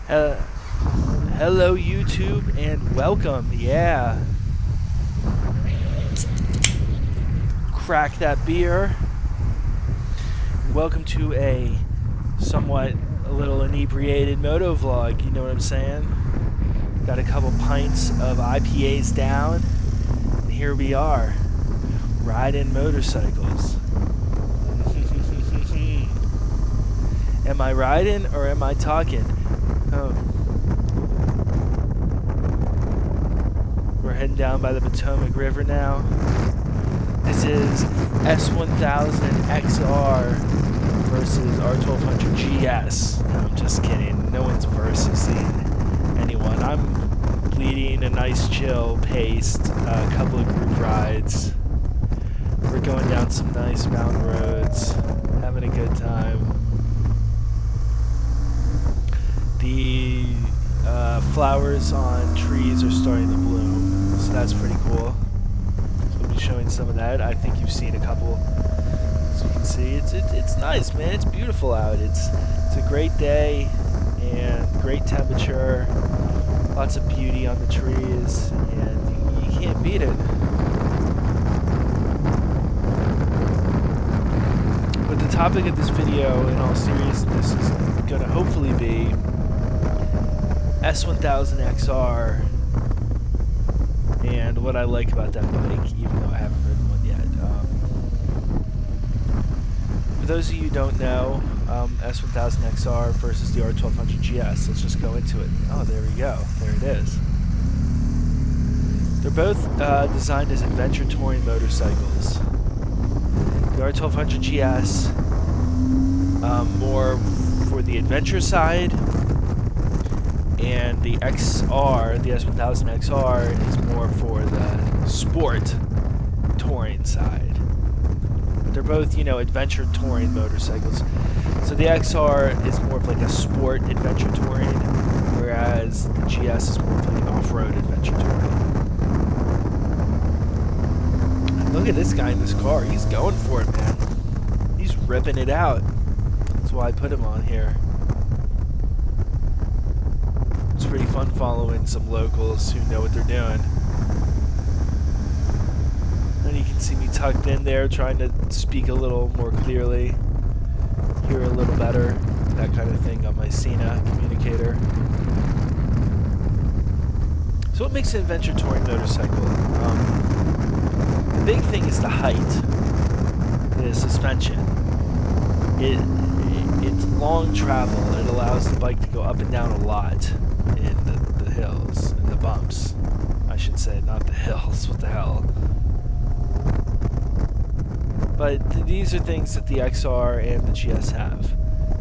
Uh, Hello, YouTube, and welcome. Yeah. Crack that beer. Welcome to a a little inebriated moto vlog. You know what I'm saying? Got a couple pints of IPAs down, and here we are, riding motorcycles. Am I riding or am I talking? We're heading down by the Potomac River now. This is S1000XR versus R1200 GS. No, I'm just kidding. No one's versus anyone. I'm leading a nice chill paced couple of group rides. We're going down some nice mountain roads, having a good time. The flowers on trees are starting to bloom, so that's pretty cool. So we'll be showing some of that. I think you've seen a couple, as you can see. It's nice, man. It's beautiful out. It's a great day and great temperature. Lots of beauty on the trees, and you can't beat it. But the topic of this video, in all seriousness, is going to hopefully be S1000XR and what I like about that bike, even though I haven't ridden one yet. For those of you who don't know, S1000XR versus the R1200 GS, let's just go into it. Oh, there we go. There it is. They're both designed as adventure touring motorcycles. The R1200 GS, more for the adventure side, and the XR, the S1000XR, is more for the sport touring side. But they're both, adventure touring motorcycles. So the XR is more of like a sport adventure touring, whereas the GS is more of like an off-road adventure touring. And look at this guy in this car. He's going for it, man. He's ripping it out. That's why I put him on here. It's pretty fun following some locals who know what they're doing. And you can see me tucked in there trying to speak a little more clearly, hear a little better, that kind of thing on my Sena communicator. So what makes an adventure touring motorcycle? The big thing is the height, the suspension. It's long travel. It allows the bike to go up and down a lot in the hills, in the bumps, I should say, not the hills. What the hell? But these are things that the XR and the GS have.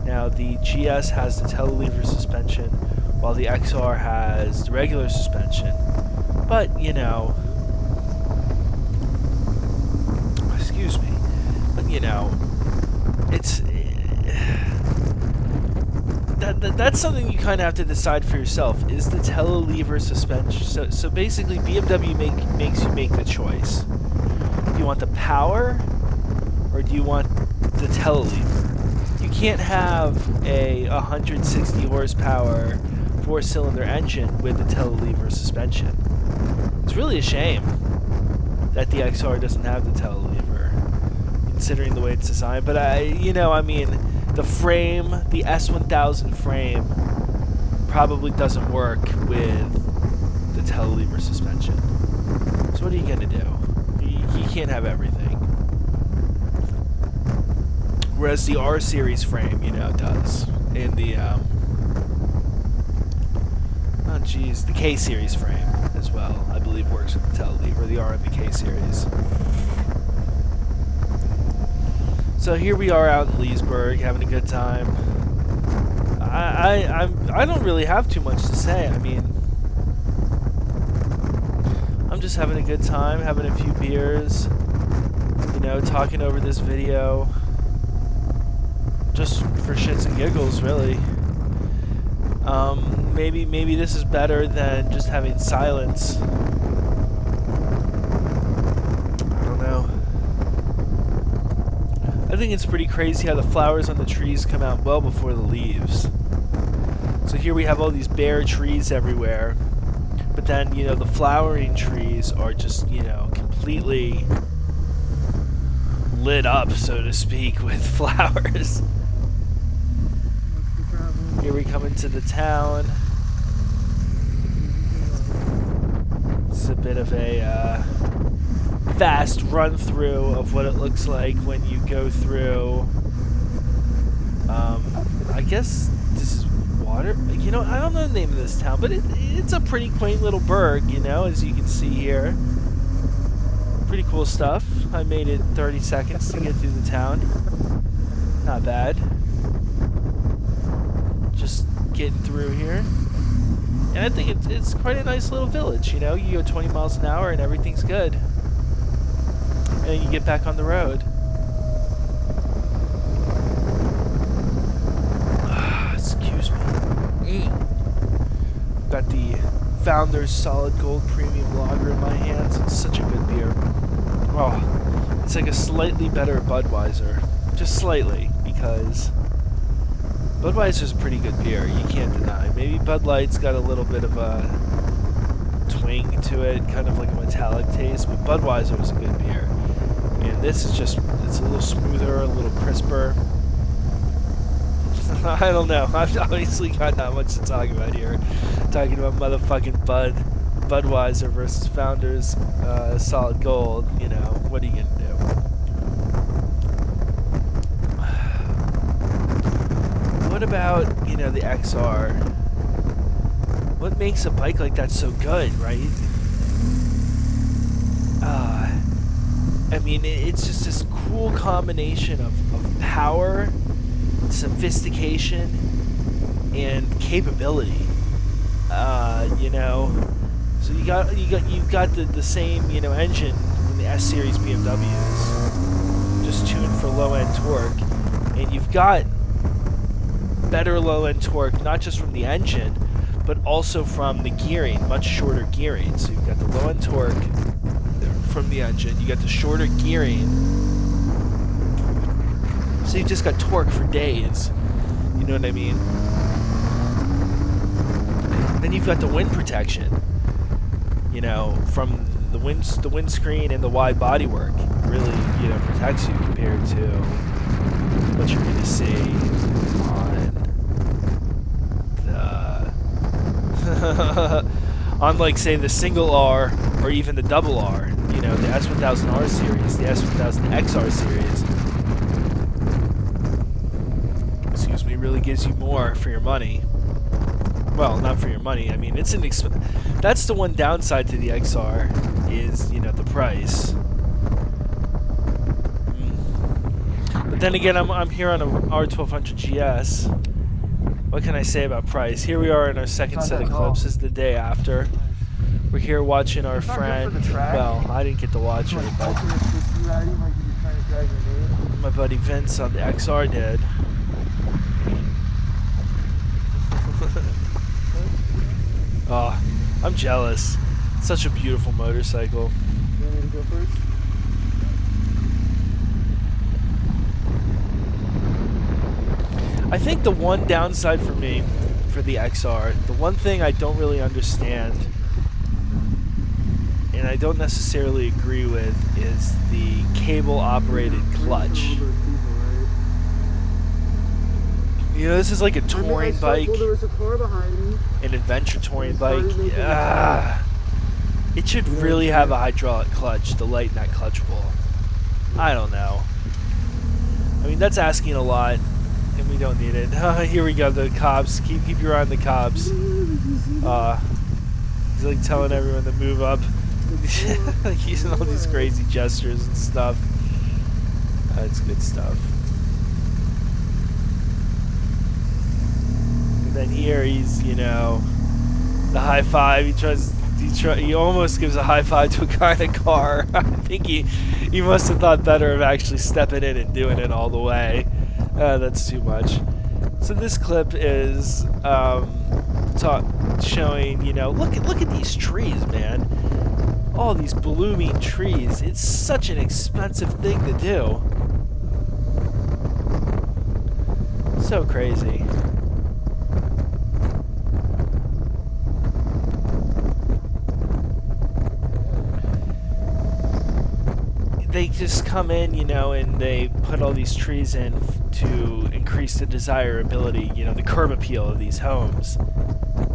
Now, the GS has the telelever suspension, while the XR has the regular suspension. But, excuse me, but, it's... That's something you kind of have to decide for yourself. Is the telelever suspension... So basically, BMW makes you make the choice. Do you want the power, or do you want the telelever? You can't have a 160 horsepower four-cylinder engine with the telelever suspension. It's really a shame that the XR doesn't have the telelever, considering the way it's designed. But the frame, the S1000 frame, probably doesn't work with the telelever suspension. So what are you gonna do? You can't have everything. Whereas the R series frame, does. And the the K series frame as well, I believe works with the telelever, the R and the K series. So here we are out in Leesburg, having a good time. I don't really have too much to say. I'm just having a good time, having a few beers, talking over this video, just for shits and giggles, really. Maybe this is better than just having silence. I think it's pretty crazy how the flowers on the trees come out well before the leaves. So here we have all these bare trees everywhere, but then, you know, the flowering trees are just, you know, completely lit up, so to speak, with flowers. Here we come into the town. It's a bit of a fast run through of what it looks like when you go through. I guess this is water. You know, I don't know the name of this town, but it's a pretty quaint little burg, you know, as you can see here. Pretty cool stuff. I made it 30 seconds to get through the town. Not bad. Just getting through here. And I think it's quite a nice little village, you know. You go 20 miles an hour and everything's good. And you get back on the road. Excuse me. Got the Founders Solid Gold Premium Lager in my hands. It's such a good beer. Oh, it's like a slightly better Budweiser. Just slightly, because Budweiser's a pretty good beer, you can't deny. Maybe Bud Light's got a little bit of a twang to it, kind of like a metallic taste, but Budweiser is a good beer. And this is just, it's a little smoother, a little crisper. I don't know, I've obviously got not much to talk about here. Talking about motherfucking Budweiser versus Founders Solid Gold, you know, what are you gonna do? What about, you know, the XR? What makes a bike like that so good, right? I mean, it's just this cool combination of power, sophistication, and capability. You know, so you've got the same, you know, engine from the S Series BMWs, just tuned for low end torque, and you've got better low end torque not just from the engine, but also from the gearing, much shorter gearing. So you've got the low end torque from the engine, you got the shorter gearing, so you've just got torque for days. You know what I mean? Then you've got the wind protection, you know, from the windscreen and the wide bodywork. It really, you know, protects you compared to what you're going to see on the on, like, say, the single R or even the double R. You know, the S1000R series, the S1000XR series. Excuse me, really gives you more for your money. Well, not for your money. I mean, it's an that's the one downside to the XR is, you know, the price. But then again, I'm here on a R1200 GS. What can I say about price? Here we are in our second set of clips. This is the day after. We're here watching our friend. Well, I didn't get to watch it, but my buddy Vince on the XR did. Oh, I'm jealous. It's such a beautiful motorcycle. You want me to go first? I think the one downside for me, for the XR, the one thing I don't really understand, and I don't necessarily agree with, is the cable-operated clutch. You know, this is like a touring bike, Well, there was a car behind me. an adventure touring bike. It should really have a hydraulic clutch to lighten that clutch pull. I don't know. I mean, that's asking a lot, and we don't need it. Here we go, the cops. Keep your eye on the cops. He's like telling everyone to move up. Like using all these crazy gestures and stuff. That's good stuff. And then here he's, you know, the high five. He almost gives a high five to a guy in a car. I think he must have thought better of actually stepping in and doing it all the way. That's too much. So this clip is showing, you know, look at these trees, man. All these blooming trees. It's such an expensive thing to do. So crazy. they just come in, you know, and they put all these trees in to increase the desirability, you know, the curb appeal of these homes.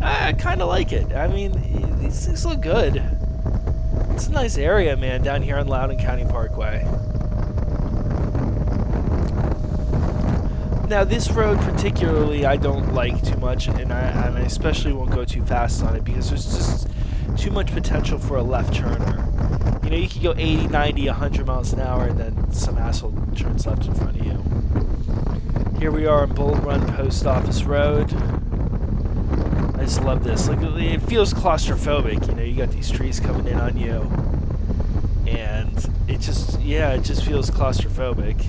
I kind of like it. I mean, these things look good. It's a nice area, man, down here on Loudoun County Parkway. Now, this road particularly I don't like too much, and I especially won't go too fast on it because there's just too much potential for a left turner. You know, you can go 80, 90, 100 miles an hour, and then some asshole turns left in front of you. Here we are on Bull Run Post Office Road. I just love this. Like, it feels claustrophobic. You know, you got these trees coming in on you, and it just feels claustrophobic.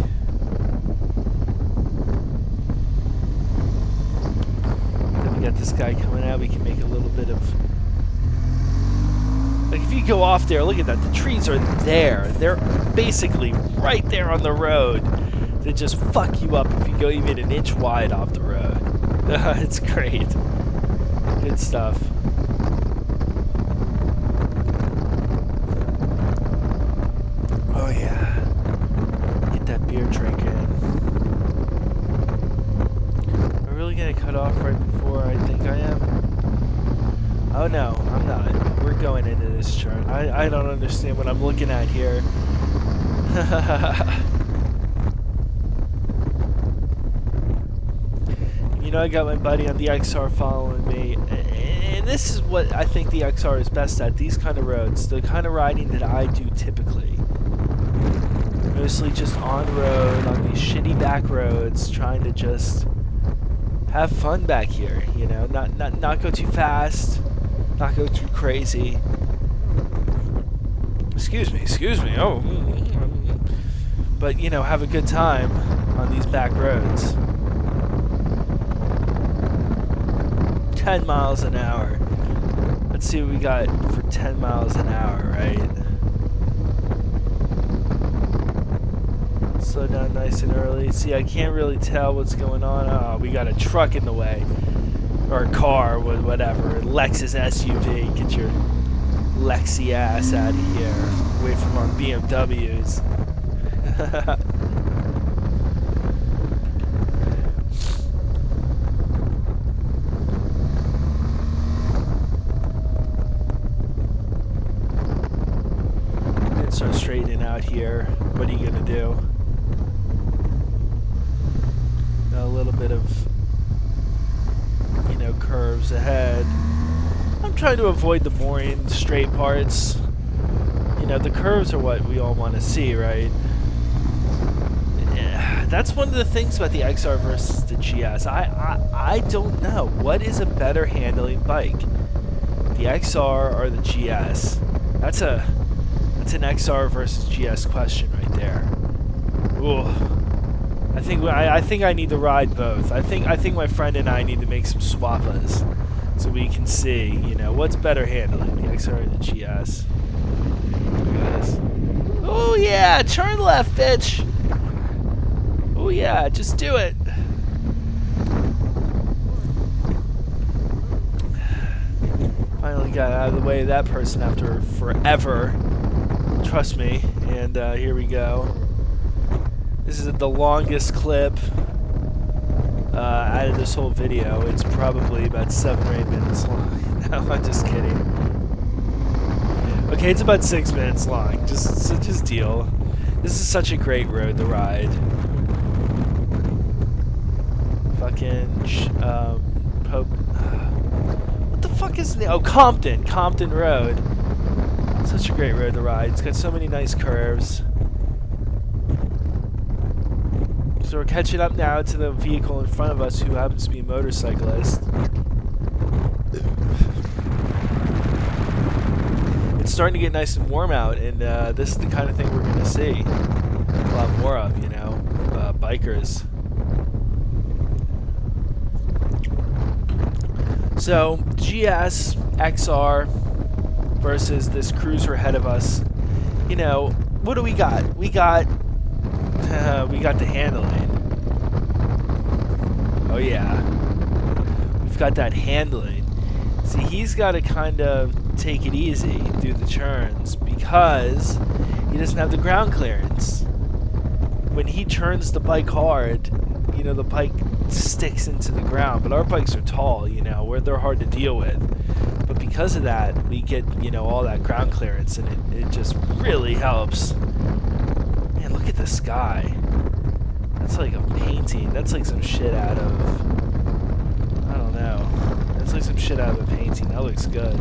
Then we got this guy coming out. We can make a little bit of. Like, if you go off there, look at that. The trees are there. They're basically right there on the road. They just fuck you up if you go even an inch wide off the road. It's great. Good stuff. Oh, yeah. Get that beer drink in. Am I really going to cut off right before I think I am? Oh, no, I'm not. We're going into this turn. I don't understand what I'm looking at here. You know, I got my buddy on the XR following me, and this is what I think the XR is best at, these kind of roads, the kind of riding that I do typically. Mostly just on-road, on these shitty back roads, trying to just have fun back here, you know, not go too fast, not go too crazy. Excuse me, oh. But, you know, have a good time on these back roads. 10 miles an hour. Let's see what we got for 10 miles an hour, right? Slow down nice and early. See, I can't really tell what's going on. Oh, we got a truck in the way. Or a car, whatever. Lexus SUV. Get your Lexi ass out of here. Away from our BMWs. Start straightening out here. What are you gonna do? A little bit of, you know, curves ahead. I'm trying to avoid the boring straight parts. You know, the curves are what we all want to see, right? Yeah, that's one of the things about the XR versus the GS. I don't know. What is a better handling bike? The XR or the GS? That's an XR versus GS question right there. Ooh. I think I need to ride both. I think my friend and I need to make some swappas so we can see, you know, what's better handling, the XR or the GS. Look at this. Oh yeah, turn left, bitch. Oh yeah, just do it. Finally got out of the way of that person after forever. Trust me. And here we go. This is the longest clip out of this whole video. It's probably about 7 or 8 minutes long. No, I'm just kidding. Okay, it's about 6 minutes long. Just deal. This is such a great road to ride. Fucking what the fuck is the Compton Road. Such a great road to ride. It's got so many nice curves. So we're catching up now to the vehicle in front of us who happens to be a motorcyclist. It's starting to get nice and warm out, and this is the kind of thing we're going to see a lot more of, you know, bikers. So, GS, XR versus this cruiser ahead of us. You know, what do we got? We got the handling. Oh yeah, we've got that handling. See, he's got to kind of take it easy, do the turns, because He doesn't have the ground clearance. When he turns the bike hard, you know, the bike sticks into the ground. But our bikes are tall, you know, where they're hard to deal with. But because of that, we get, you know, all that ground clearance, and it just really helps. Man, look at the sky. That's like a painting. That's like some shit out of, I don't know. That's like some shit out of a painting. That looks good.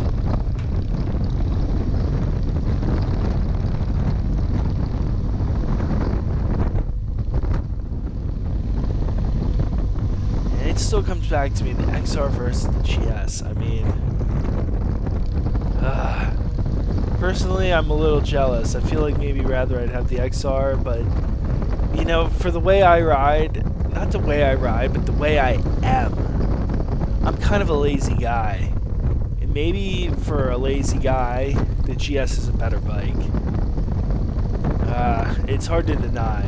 And it still comes back to me, the XR versus the GS. I mean, personally, I'm a little jealous. I feel like maybe rather I'd have the XR, but you know, for the way I ride, not the way I ride, but the way I am, I'm kind of a lazy guy. And maybe for a lazy guy, the GS is a better bike. It's hard to deny.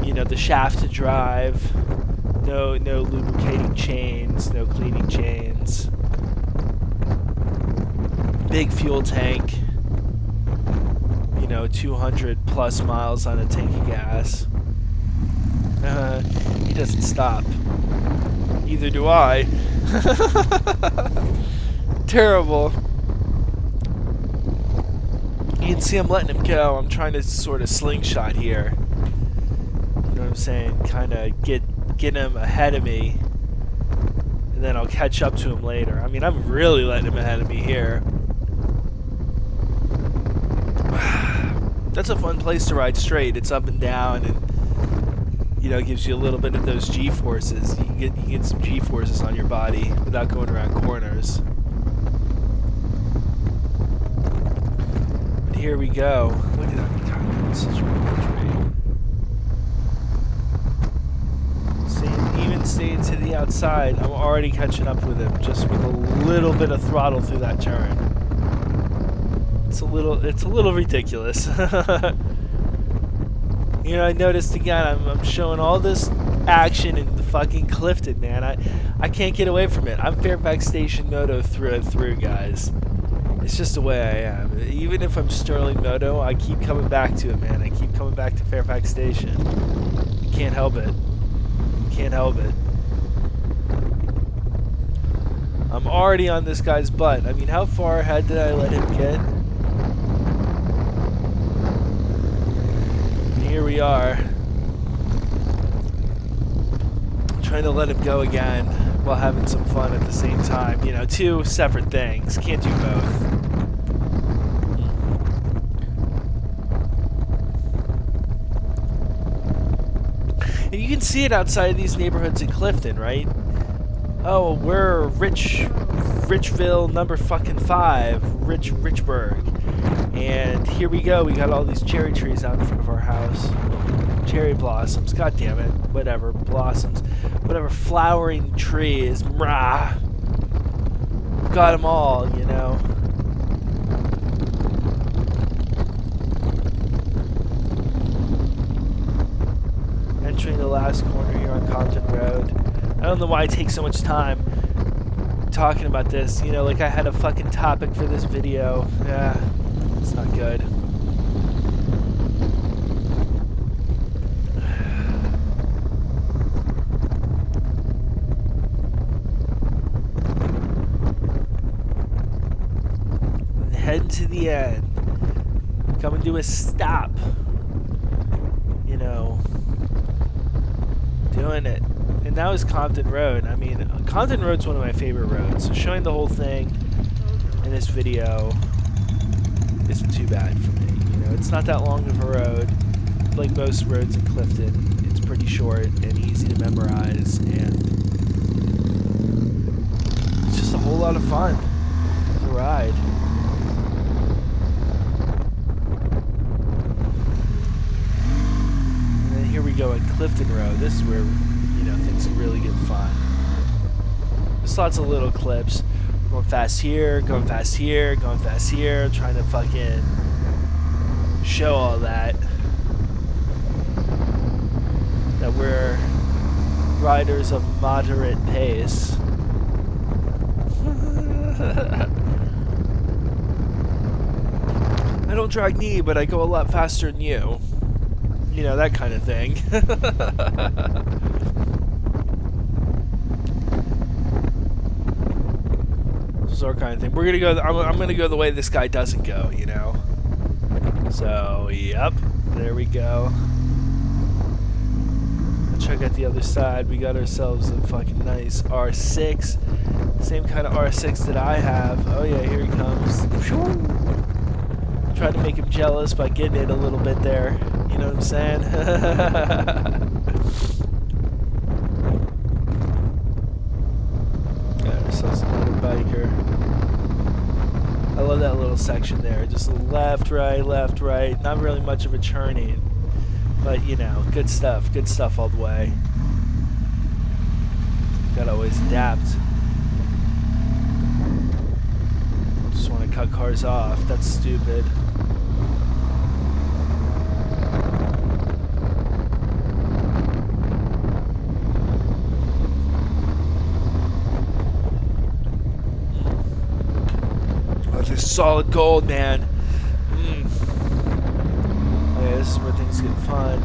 You know, the shaft to drive, no lubricating chains, no cleaning chains, big fuel tank, you know, 200 plus miles on a tank of gas. He doesn't stop. Either do I. Terrible. You can see I'm letting him go. I'm trying to sort of slingshot here. You know what I'm saying? Kind of get him ahead of me, and then I'll catch up to him later. I mean, I'm really letting him ahead of me here. That's a fun place to ride straight. It's up and down, and you know, gives you a little bit of those G-forces. You get some G-forces on your body without going around corners. But here we go. Look at that. God, that's such a beautiful tree. Even staying to the outside, I'm already catching up with him just with a little bit of throttle through that turn. It's a little ridiculous. You know, I noticed again, I'm showing all this action in the fucking Clifton, man. I can't get away from it. I'm Fairfax Station Moto through and through, guys. It's just the way I am. Even if I'm Sterling Moto, I keep coming back to it, man. I keep coming back to Fairfax Station. You can't help it. Can't help it. I'm already on this guy's butt. I mean, how far ahead did I let him get? Here we are, trying to let him go again while having some fun at the same time. You know, two separate things. Can't do both. And you can see it outside of these neighborhoods in Clifton, right? Oh, we're Richville number fucking 5, Richburg. And here we go. We got all these cherry trees out in front of our house. Cherry blossoms. God damn it. Whatever. Blossoms. Whatever flowering trees. Rah. Got them all, you know. Entering the last corner here on Compton Road. I don't know why I take so much time talking about this. You know, like I had a fucking topic for this video. Yeah. It's not good. Heading to the end. Coming to a stop. You know. Doing it. And now is Compton Road. I mean, Compton Road's one of my favorite roads. So showing the whole thing in this video isn't too bad for me. You know, it's not that long of a road. Like most roads in Clifton, it's pretty short and easy to memorize, and it's just a whole lot of fun to ride. And then here we go at Clifton Road. This is where, you know, things really get fun. There's lots of little clips. Going fast here, going fast here, going fast here, trying to fucking show all that. That we're riders of moderate pace. I don't drag knee, but I go a lot faster than you. You know, that kind of thing. This is our kind of thing. We're gonna go. I'm gonna go the way this guy doesn't go. You know. So, yep. There we go. Let's check out the other side. We got ourselves a fucking nice R6. Same kind of R6 that I have. Oh yeah, here he comes. Tried to make him jealous by getting it a little bit there. You know what I'm saying? Got ourselves another biker. I love that little section there. Just left, right, left, right. Not really much of a turning. But, you know, good stuff. Good stuff all the way. Gotta always adapt. Just want to cut cars off. That's stupid. Solid gold, man. Okay, this is where things get fun.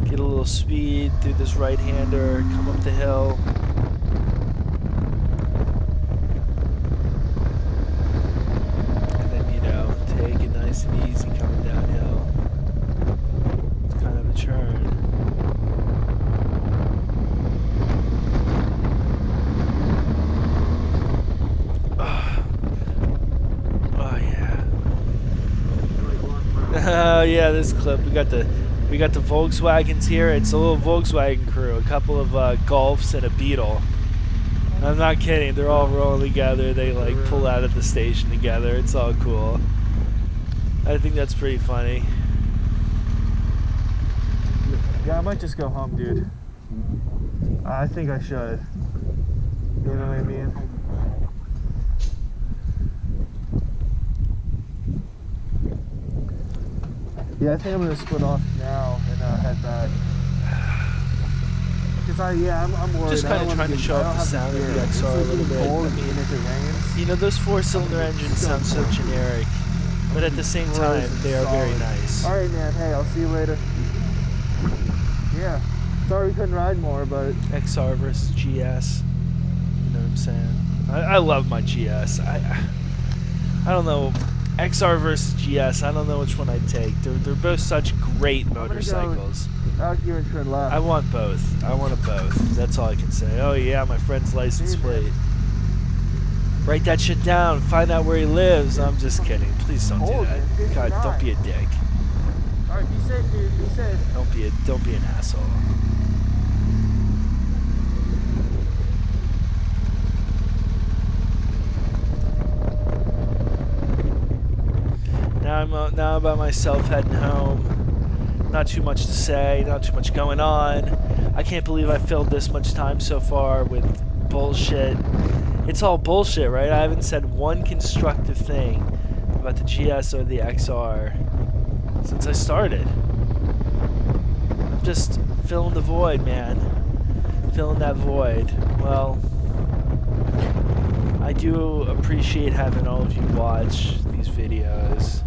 Get a little speed through this right-hander, come up the hill. And then, you know, take it nice and easy coming downhill. It's kind of a churn. Oh yeah, this clip. We got the Volkswagens here. It's a little Volkswagen crew. A couple of Golfs and a Beetle. I'm not kidding. They're all rolling together. They like pull out of the station together. It's all cool. I think that's pretty funny. Yeah, I might just go home, dude. I think I should. You know what I mean? Yeah, I think I'm gonna split off now and head back. Cause I'm worried. Just kind of trying to show off the sound of the XR a little bit. I mean, you know, those four-cylinder engines sound so generic, but at the same time, they are very nice. All right, man. Hey, I'll see you later. Yeah. Sorry we couldn't ride more, but XR versus GS. You know what I'm saying? I love my GS. I don't know. XR versus GS, I don't know which one I'd take. They're both such great motorcycles. Out here and turn left. I want both. I want them both. That's all I can say. Oh yeah, my friend's license plate. Write that shit down. Find out where he lives. I'm just kidding. Please don't do that. God, don't be a dick. All right, be safe, dude. Be safe. Don't be an asshole. Now I'm by myself heading home. Not too much to say, not too much going on. I can't believe I filled this much time so far with bullshit. It's all bullshit, right? I haven't said one constructive thing about the GS or the XR since I started. I'm just filling the void, man. Filling that void. Well, I do appreciate having all of you watch these videos.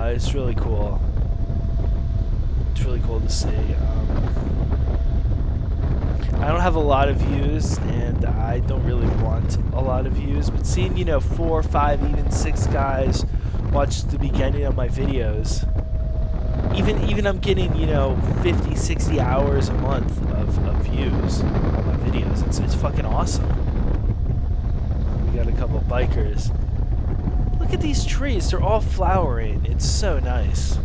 It's really cool. It's really cool to see. I don't have a lot of views, and I don't really want a lot of views, but seeing, you know, 4, 5, even 6 guys watch the beginning of my videos, even I'm getting, you know, 50, 60 hours a month of views on my videos. It's fucking awesome. We got a couple of bikers. Look at these trees. They're all flowering. It's so nice.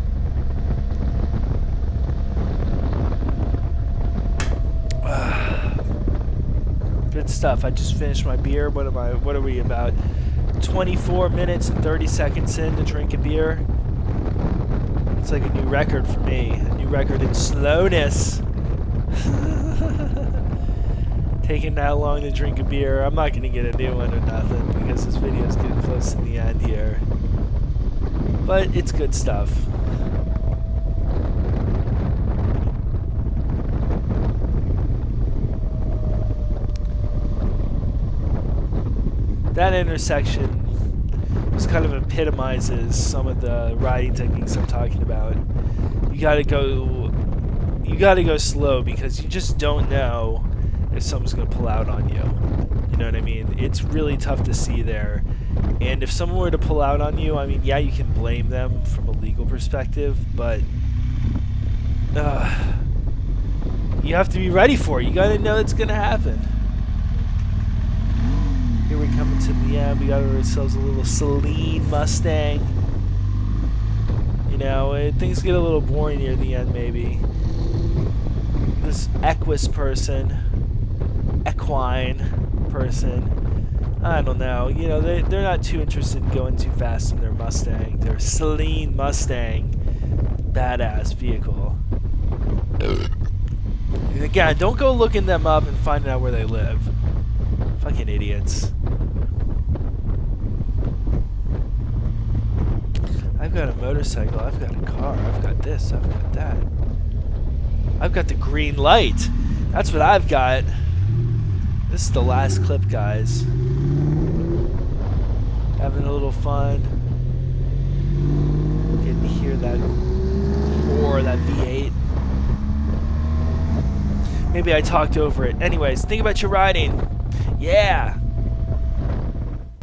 Good stuff. I just finished my beer. What are we about? 24 minutes and 30 seconds in to drink a beer. It's like a new record for me. A new record in slowness. Taking that long to drink a beer. I'm not going to get a new one or nothing because this video is getting close to the end here. But it's good stuff. That intersection This kind of epitomizes some of the riding techniques I'm talking about. You gotta go slow because you just don't know if someone's gonna pull out on you. You know what I mean? It's really tough to see there. And if someone were to pull out on you, I mean, yeah, you can blame them from a legal perspective, but you have to be ready for it. You gotta know it's gonna happen. Here we're coming to the end. We got ourselves a little Celine Mustang. You know, things get a little boring near the end, maybe. This equine person, I don't know. You know, they're not too interested in going too fast in their Mustang. Their Celine Mustang, badass vehicle. And again, don't go looking them up and finding out where they live. Fucking idiots. I've got a motorcycle, I've got a car, I've got this, I've got that. I've got the green light. That's what I've got. This is the last clip, guys. Having a little fun. Getting to hear that roar, that V8. Maybe I talked over it. Anyways, think about your riding. Yeah.